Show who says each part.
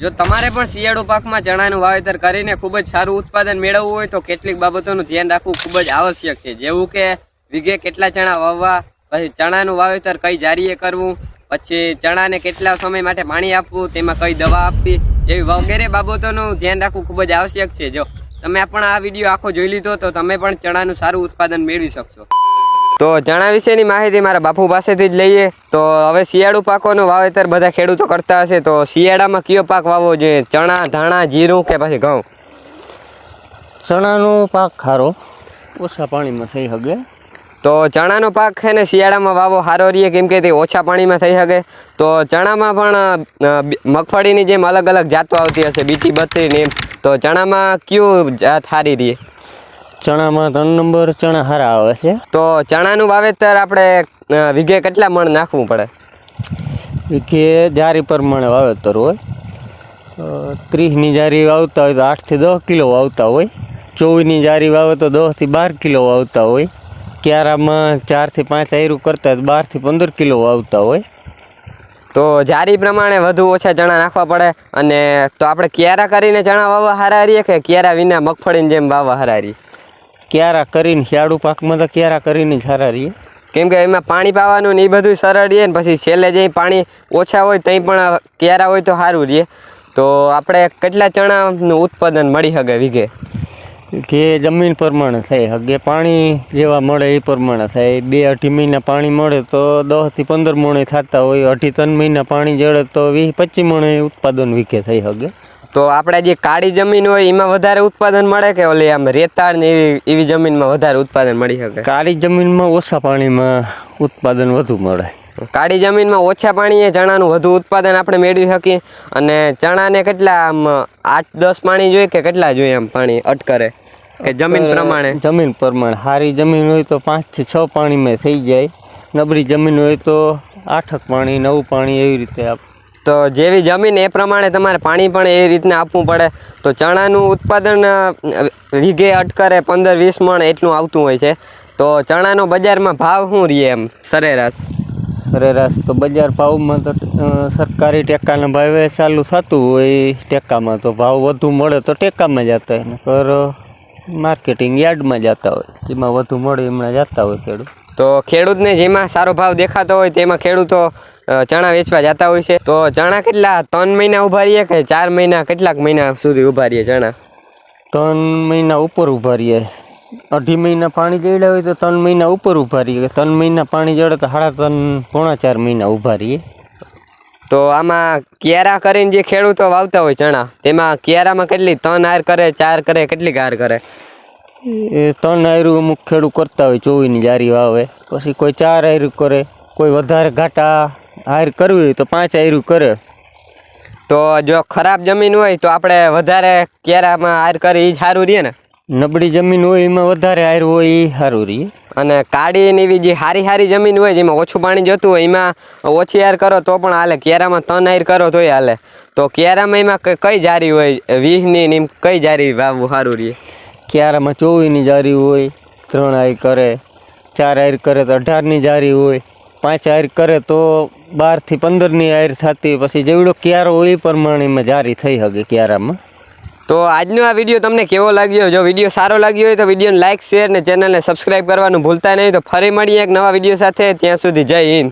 Speaker 1: જો તમારે પણ શિયાળુ પાકમાં ચણાનું વાવેતર કરીને ખૂબ જ સારું ઉત્પાદન મેળવવું હોય તો કેટલીક બાબતોનું ધ્યાન રાખવું ખૂબ જ આવશ્યક છે, જેવું કે વીઘે કેટલા ચણા વાવવા, પછી ચણાનું વાવેતર કઈ જારીએ કરવું, પછી ચણાને કેટલા સમય માટે પાણી આપવું, તેમાં કઈ દવા આપવી, જેવી વગેરે બાબતોનું ધ્યાન રાખવું ખૂબ જ આવશ્યક છે। જો તમે પણ આ વિડીયો આખો જોઈ લીધો તો તમે પણ ચણાનું સારું ઉત્પાદન મેળવી શકશો। તો ચણા વિશેની માહિતી મારા બાપુ પાસેથી જ લઈએ। તો હવે શિયાળુ પાકોનું વાવેતર બધા ખેડૂતો કરતા હશે, તો શિયાળામાં કયો પાક વાવવો જોઈએ? ચણા, ધાણા, જીરું કે પછી ઘઉં?
Speaker 2: ચણાનો પાક ખારો ઓછા પાણીમાં થઈ શકે,
Speaker 1: તો ચણાનો પાક છે ને શિયાળામાં વાવો સારો રહીએ, કેમ કે તે ઓછા પાણીમાં થઈ શકે। તો ચણામાં પણ મગફળીની જેમ અલગ અલગ જાતો આવતી હશે, બીટી 32 ને એમ, તો ચણામાં કયું જાત સારી રહીએ?
Speaker 2: ચણામાં 3 નંબર ચણા સારા આવે છે।
Speaker 1: તો ચણાનું વાવેતર આપણે વીઘે કેટલા મણ નાખવું પડે?
Speaker 2: વીઘે જારી પ્રમાણે વાવેતર હોય, 30ની જારી વાવતા હોય તો 8 થી 10 કિલો વાવતા હોય, 24ની જારી વાવે તો 10 થી 12 કિલો વાવતા હોય, ક્યારામાં 4 થી 5 આયરું કરતા 12 થી 15 કિલો વાવતા હોય।
Speaker 1: તો જારી પ્રમાણે વધુ ઓછા ચણા નાખવા પડે। અને તો આપણે ક્યારા કરીને ચણા વાવવા સારા રહીએ કે ક્યારા વિના મગફળીની જેમ વાવવા સારા રહીએ?
Speaker 2: ક્યારા કરીને, શિયાળુ પાકમાં તો ક્યારા કરીને જ સારા રહીએ,
Speaker 1: કેમ કે એમાં પાણી પાવાનું ને એ બધું સરળ રહીએ ને, પછી છેલ્લે જે પાણી ઓછા હોય ત્યાં પણ ક્યારા હોય તો સારું રહીએ। તો આપણે કેટલા ચણાનું ઉત્પાદન મળી શકે વીઘે?
Speaker 2: કે જમીન પ્રમાણે થાય શકે, પાણી જેવા મળે એ પ્રમાણે થાય। 2-2.5 મહિના પાણી મળે તો 10 થી 15 મણે થતા હોય, 2.5-3 મહિના પાણી જળે તો 20-25 મણે ઉત્પાદન વીઘે થઈ શકે।
Speaker 1: તો આપણે જે કાળી જમીન હોય એમાં વધારે ઉત્પાદન મળે કે ઓલી આમ રેતાળ ને એવી જમીનમાં વધારે ઉત્પાદન મળી શકે?
Speaker 2: કાળી જમીનમાં ઓછા પાણીમાં ઉત્પાદન વધુ મળે।
Speaker 1: કાળી જમીનમાં ઓછા પાણીએ ચણાનું વધુ ઉત્પાદન આપણે મેળવી શકીએ। અને ચણાને કેટલા આમ 8-10 પાણી જોઈએ કે કેટલા જોઈએ આમ પાણી અટકરે, કે જમીન પ્રમાણે?
Speaker 2: જમીન પ્રમાણે, સારી જમીન હોય તો 5 થી 6 પાણીમાં થઈ જાય, નબળી જમીન હોય તો 8 પાણી 9 પાણી એવી રીતે
Speaker 1: તો જેવી જમીન એ પ્રમાણે તમારે પાણી પણ એ રીતના આપવું પડે। તો ચણાનું ઉત્પાદન વીઘે અટકરે 15-20 મણ એટલું આવતું હોય છે। તો ચણાનો બજારમાં ભાવ શું રહીએ એમ સરેરાશ?
Speaker 2: સરેરાશ તો બજાર ભાવમાં તો સરકારી ટેકાના ભાવે ચાલુ થતું હોય, ટેકામાં તો ભાવ વધુ મળે તો ટેકામાં જતા હોય, નકર માર્કેટિંગ યાર્ડમાં જતા હોય, જેમાં વધુ મળે એમાં જતા હોય ખેડૂત।
Speaker 1: તો ખેડૂતને જેમાં સારો ભાવ દેખાતો હોય તેમાં ખેડૂતો ચણા વેચવા જતા હોય છે। તો ચણા કેટલા 3 મહિના ઊભા રહીએ કે 4 મહિના, કેટલાક મહિના સુધી ઊભા રહીએ ચણા?
Speaker 2: 3 મહિના ઉપર ઊભા રહીએ, 2.5 મહિના પાણી જડ્યા હોય તો 3 મહિના ઉપર ઊભા રહીએ, 3 મહિના પાણી જડે તો 3.5 પોણા 4 મહિના ઊભા રહીએ।
Speaker 1: તો આમાં ક્યારા કરીને જે ખેડૂતો વાવતા હોય ચણા, તેમાં ક્યારામાં કેટલી 3 હાર કરે, 4 કરે, કેટલી હાર કરે?
Speaker 2: એ 3 આયરું અમુક ખેડૂત કરતા હોય, 24ની જારી વાવે, પછી કોઈ 4 આયરું કરે, કોઈ વધારે ઘાટા હાર કરવી હોય તો 5 આયરું કરે।
Speaker 1: તો જો ખરાબ જમીન હોય તો આપણે વધારે ક્યારામાં હાર કરે એ સારું રહીએ ને?
Speaker 2: નબળી જમીન હોય એમાં વધારે હાર હોય એ સારું રહીએ।
Speaker 1: અને કાળી ને એવી જે સારી જમીન હોય જેમાં ઓછું પાણી જતું હોય એમાં ઓછી હાર કરો તો પણ હાલે, ક્યારામાં 3 હાર કરો તોય હાલે। તો ક્યારામાં એમાં કઈ જારી હોય 20ની ને કઈ જારી વાવવું સારું રહીએ?
Speaker 2: ક્યારામાં 24ની જારી હોય, 3 હાર કરે, 4 હાર કરે તો 18ની જારી હોય, 5 હાર કરે તો 12 થી 15ની હાર થતી, પછી જેવડો ક્યારો હોય એ પ્રમાણે એમાં જારી થઈ શકે ક્યારામાં।
Speaker 1: તો આજનો આ વિડીયો તમને કેવો લાગ્યો? જો વિડીયો સારો લાગ્યો હોય તો વિડીયોને લાઇક, શેર ને ચેનલને સબસ્ક્રાઈબ કરવાનું ભૂલતા નહીં। તો ફરી મળીએ એક નવા વિડીયો સાથે, ત્યાં સુધી જય હિન્દ।